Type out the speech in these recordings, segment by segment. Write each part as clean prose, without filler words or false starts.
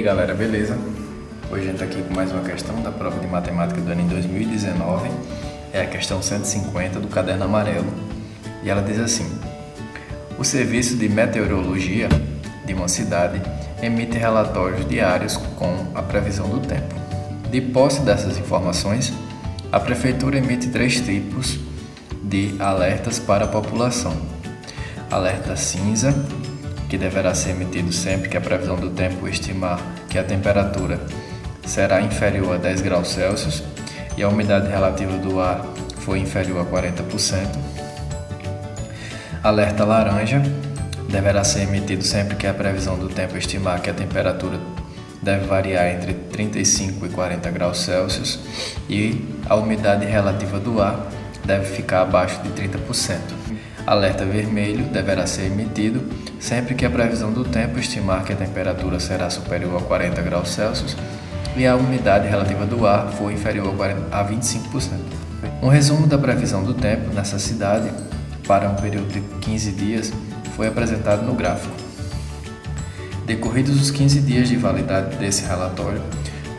galera, beleza? Hoje a gente está aqui com mais uma questão da prova de matemática do ano em 2019. É a questão 150 do caderno amarelo. E ela diz assim: o serviço de meteorologia de uma cidade emite relatórios diários com a previsão do tempo. De posse dessas informações, a prefeitura emite 3 tipos de alertas para a população. Alerta cinza, que deverá ser emitido sempre que a previsão do tempo estimar que a temperatura será inferior a 10 graus Celsius e a umidade relativa do ar for inferior a 40%. Alerta laranja deverá ser emitido sempre que a previsão do tempo estimar que a temperatura deve variar entre 35 e 40 graus Celsius e a umidade relativa do ar deve ficar abaixo de 30%. Alerta vermelho deverá ser emitido sempre que a previsão do tempo estimar que a temperatura será superior a 40 graus Celsius e a umidade relativa do ar for inferior a 25%. Um resumo da previsão do tempo nessa cidade para um período de 15 dias foi apresentado no gráfico. Decorridos os 15 dias de validade desse relatório,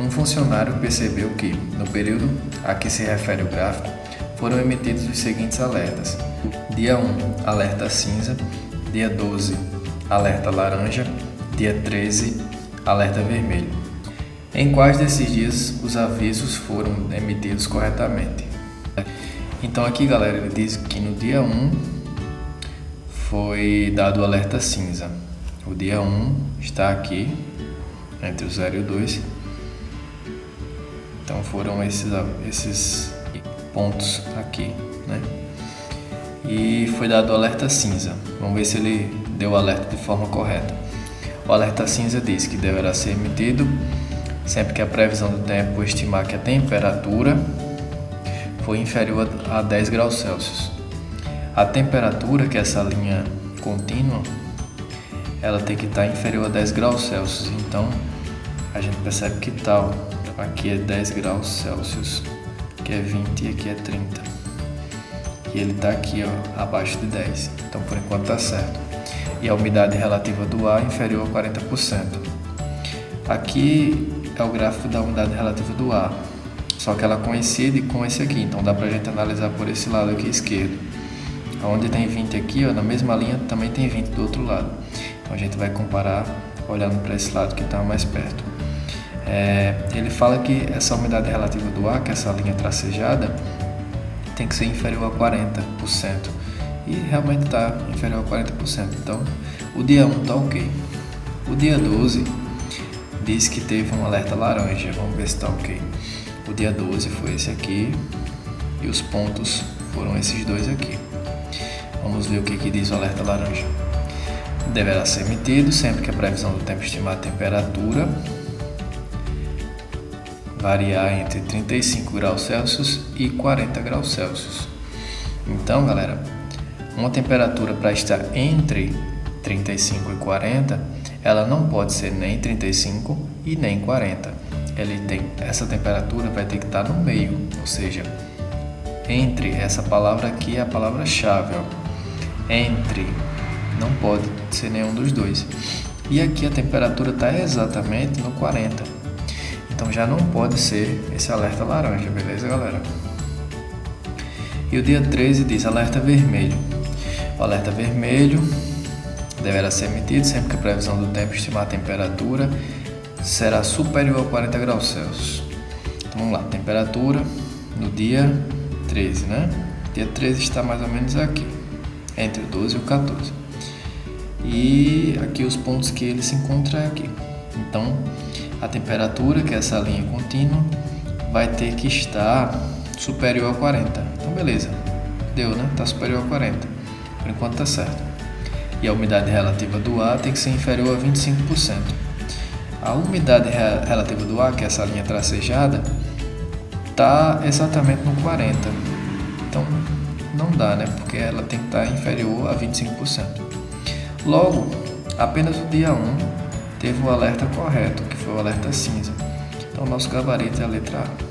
um funcionário percebeu que, no período a que se refere o gráfico, foram emitidos os seguintes alertas: dia 1, alerta cinza; dia 12, alerta laranja; dia 13, alerta vermelho. Em quais desses dias os avisos foram emitidos corretamente? Então aqui, galera, ele diz que no dia 1 foi dado o alerta cinza. O dia 1 está aqui, entre o 0 e o 2. Então foram esses pontos aqui, né? E foi dado o alerta cinza. Vamos ver se ele deu o alerta de forma correta. O alerta cinza diz que deverá ser emitido sempre que a previsão do tempo estimar que a temperatura for inferior a 10 graus Celsius. A temperatura, que é essa linha contínua, ela tem que estar inferior a 10 graus Celsius. Então a gente percebe que tal, aqui é 10 graus Celsius, aqui é 20 e aqui é 30. E ele está aqui, ó, abaixo de 10. Então por enquanto está certo. E a umidade relativa do ar inferior a 40%. Aqui é o gráfico da umidade relativa do ar, só que ela coincide com esse aqui, então dá pra gente analisar por esse lado aqui esquerdo. Onde tem 20 aqui, ó, na mesma linha também tem 20 do outro lado. Então a gente vai comparar olhando para esse lado que está mais perto. Ele fala que essa umidade relativa do ar, que é essa linha tracejada, tem que ser inferior a 40%. E realmente está inferior a 40%. Então o dia 1 está ok. O dia 12 diz que teve um alerta laranja. Vamos ver se está ok. O dia 12 foi esse aqui e os pontos foram esses dois aqui. Vamos ver o que diz o alerta laranja. Deverá ser emitido sempre que a previsão do tempo estimar a temperatura variar entre 35 graus Celsius e 40 graus Celsius. Então, galera, uma temperatura para estar entre 35 e 40, ela não pode ser nem 35 e nem 40. Essa temperatura vai ter que estar no meio, ou seja, entre, essa palavra aqui é a palavra-chave, entre, não pode ser nenhum dos dois. E aqui a temperatura está exatamente no 40, então já não pode ser esse alerta laranja, beleza, galera? E o dia 13 diz alerta vermelho. O alerta vermelho deverá ser emitido sempre que a previsão do tempo estimar a temperatura será superior a 40 graus Celsius. Então vamos lá, temperatura no dia 13, né? Dia 13 está mais ou menos aqui, entre o 12 e o 14. E aqui os pontos que ele se encontra é aqui. Então a temperatura, que é essa linha contínua, vai ter que estar superior a 40. Então beleza, deu, né? Está superior a 40. Por enquanto está certo. E a umidade relativa do ar tem que ser inferior a 25%. A umidade relativa do ar, que é essa linha tracejada, está exatamente no 40%. Então não dá, né? Porque ela tem que estar inferior a 25%. Logo, apenas o dia 1 teve o alerta correto, que foi o alerta cinza. Então nosso gabarito é a letra A.